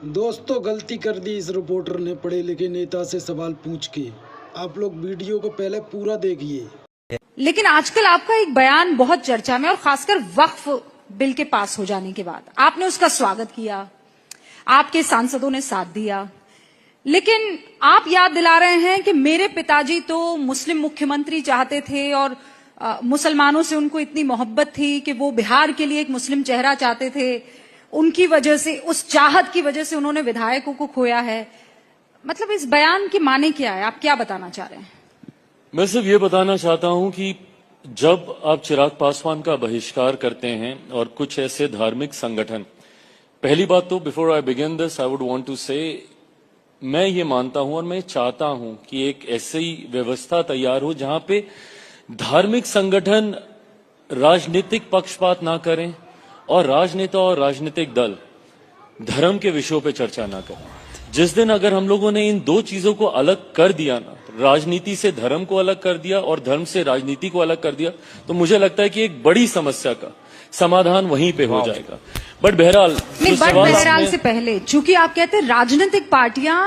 दोस्तों, गलती कर दी इस रिपोर्टर ने पढ़े लिखे नेता से सवाल पूछ के। आप लोग वीडियो को पहले पूरा देखिए। लेकिन आजकल आपका एक बयान बहुत चर्चा में, और खासकर वक्फ बिल के पास हो जाने के बाद आपने उसका स्वागत किया, आपके सांसदों ने साथ दिया, लेकिन आप याद दिला रहे हैं कि मेरे पिताजी तो मुस्लिम मुख्यमंत्री चाहते थे और मुसलमानों से उनको इतनी मोहब्बत थी कि वो बिहार के लिए एक मुस्लिम चेहरा चाहते थे। उनकी वजह से, उस चाहत की वजह से उन्होंने विधायकों को खोया है। मतलब इस बयान के माने क्या है? आप क्या बताना चाह रहे हैं? मैं सिर्फ ये बताना चाहता हूं कि जब आप चिराग पासवान का बहिष्कार करते हैं और कुछ ऐसे धार्मिक संगठन, पहली बात तो before I begin this I would want to say, मैं ये मानता हूं और मैं चाहता हूं कि एक ऐसी व्यवस्था तैयार हो जहां पे धार्मिक संगठन राजनीतिक पक्षपात ना करें और राजनेता और राजनीतिक दल धर्म के विषयों पे चर्चा ना करें। जिस दिन अगर हम लोगों ने इन दो चीजों को अलग कर दिया ना, राजनीति से धर्म को अलग कर दिया और धर्म से राजनीति को अलग कर दिया, तो मुझे लगता है कि एक बड़ी समस्या का समाधान वहीं पे हो जाएगा। बट बहरहाल से पहले, चूंकि आप कहते हैं राजनीतिक पार्टियां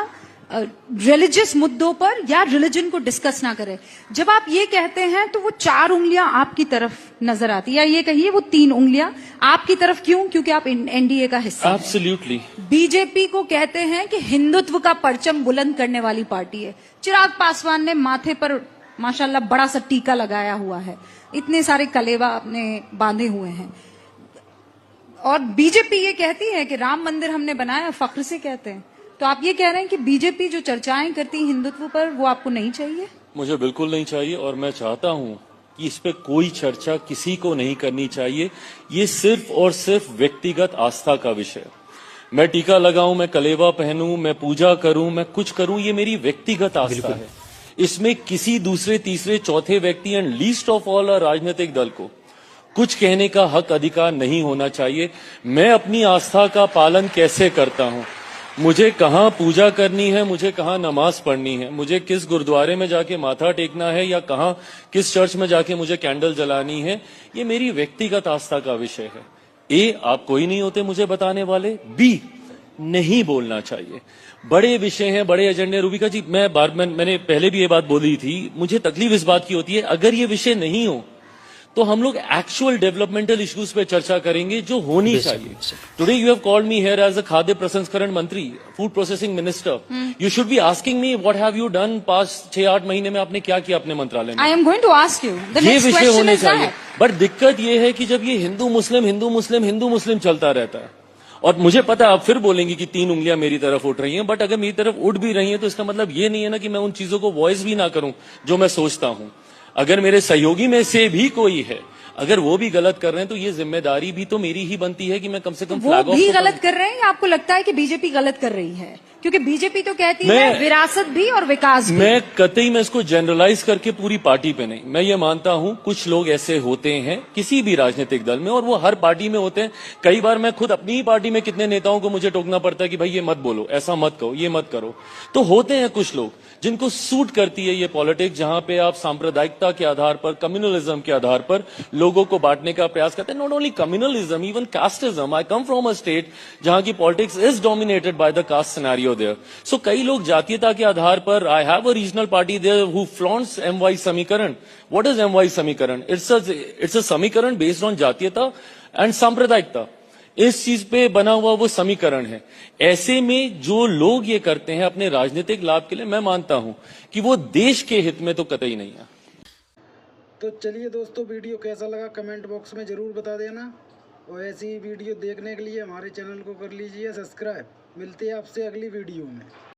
रिलीजियस मुद्दों पर या रिलीजन को डिस्कस ना करें, जब आप ये कहते हैं तो वो 4 उंगलियां आपकी तरफ नजर आती है, या ये कहिए वो 3 उंगलियां आपकी तरफ। क्यों? क्योंकि आप एनडीए का हिस्सा हैं। एब्सोल्युटली। बीजेपी को कहते हैं कि हिंदुत्व का परचम बुलंद करने वाली पार्टी है। चिराग पासवान ने माथे पर माशाल्लाह बड़ा सा टीका लगाया हुआ है, इतने सारे कलेवा अपने बांधे हुए हैं, और बीजेपी ये कहती है कि राम मंदिर हमने बनाया, फख्र से कहते हैं। तो आप ये कह रहे हैं कि बीजेपी जो चर्चाएं करती है हिंदुत्व पर, वो आपको नहीं चाहिए? मुझे बिल्कुल नहीं चाहिए, और मैं चाहता हूं कि इस पे कोई चर्चा किसी को नहीं करनी चाहिए। ये सिर्फ और सिर्फ व्यक्तिगत आस्था का विषय है। मैं टीका लगाऊं, मैं कलेवा पहनूं, मैं पूजा करूं, मैं कुछ करूं, ये मेरी व्यक्तिगत आस्था है। इसमें किसी दूसरे, तीसरे, चौथे व्यक्ति एंड लीस्ट ऑफ ऑल राजनीतिक दल को कुछ कहने का हक, अधिकार नहीं होना चाहिए। मैं अपनी आस्था का पालन कैसे करता हूं, मुझे कहां पूजा करनी है, मुझे कहां नमाज पढ़नी है, मुझे किस गुरुद्वारे में जाके माथा टेकना है या कहां किस चर्च में जाके मुझे कैंडल जलानी है, ये मेरी व्यक्तिगत आस्था का विषय है। ए, आप कोई नहीं होते मुझे बताने वाले। बी, नहीं बोलना चाहिए। बड़े विषय हैं, बड़े एजेंडे। रूबिका जी, मैंने पहले भी ये बात बोली थी, मुझे तकलीफ इस बात की होती है, अगर ये विषय नहीं हो तो हम लोग एक्चुअल डेवलपमेंटल इश्यूज पे चर्चा करेंगे जो होनी चाहिए। Today you have called me here as a खाद्य प्रसंस्करण मंत्री, food processing minister. You should be asking me what have you done past 6-8 महीने में, आपने क्या किया अपने मंत्रालय में। I am going to ask you, ये विषय होने चाहिए। बट दिक्कत ये है कि जब ये हिंदू मुस्लिम चलता रहता है, और मुझे पता है आप फिर बोलेंगे कि 3 उंगलियां मेरी तरफ उठ रही हैं, बट अगर मेरी तरफ उठ भी रही हैं तो इसका मतलब ये नहीं है ना कि मैं उन चीजों को वॉइस भी ना करूं जो मैं सोचता हूं। अगर मेरे सहयोगी में से भी कोई है, अगर वो भी गलत कर रहे हैं, तो ये जिम्मेदारी भी तो मेरी ही बनती है कि मैं कम से कम फ्लैग ऑफ। वो भी गलत कर रहे हैं या आपको लगता है कि बीजेपी गलत कर रही है? क्योंकि बीजेपी तो कहती है विरासत भी और विकास भी। मैं कतई मैं इसको जनरलाइज करके पूरी पार्टी पे नहीं, मैं ये मानता हूं कुछ लोग ऐसे होते हैं किसी भी राजनीतिक दल में, और वो हर पार्टी में होते हैं। कई बार मैं खुद अपनी ही पार्टी में कितने नेताओं को मुझे टोकना पड़ता है कि भाई ये मत बोलो, ऐसा मत कहो, ये मत करो। तो होते हैं कुछ लोग जिनको सूट करती है ये पॉलिटिक्स, जहां पे आप सांप्रदायिकता के आधार पर, कम्युनलिज्म के आधार पर लोगों को बांटने का प्रयास करते हैं। Not only communalism, even casteism. I come from a state जहां की politics is dominated by the caste scenario there. So कई लोग जातीयता के आधार पर, I have a regional party there who flaunts MY समीकरण। व्हाट इज MY समीकरण? इट्स अ समीकरण बेस्ड ऑन जातीयता एंड सांप्रदायिकता। इस चीज पे बना हुआ वो समीकरण है। ऐसे में जो लोग ये करते हैं अपने राजनीतिक लाभ के लिए, मैं मानता हूं कि वो देश के हित में तो कतई नहीं है। तो चलिए दोस्तों, वीडियो कैसा लगा कमेंट बॉक्स में जरूर बता देना, और ऐसी वीडियो देखने के लिए हमारे चैनल को कर लीजिए सब्सक्राइब। मिलते हैं आपसे अगली वीडियो में।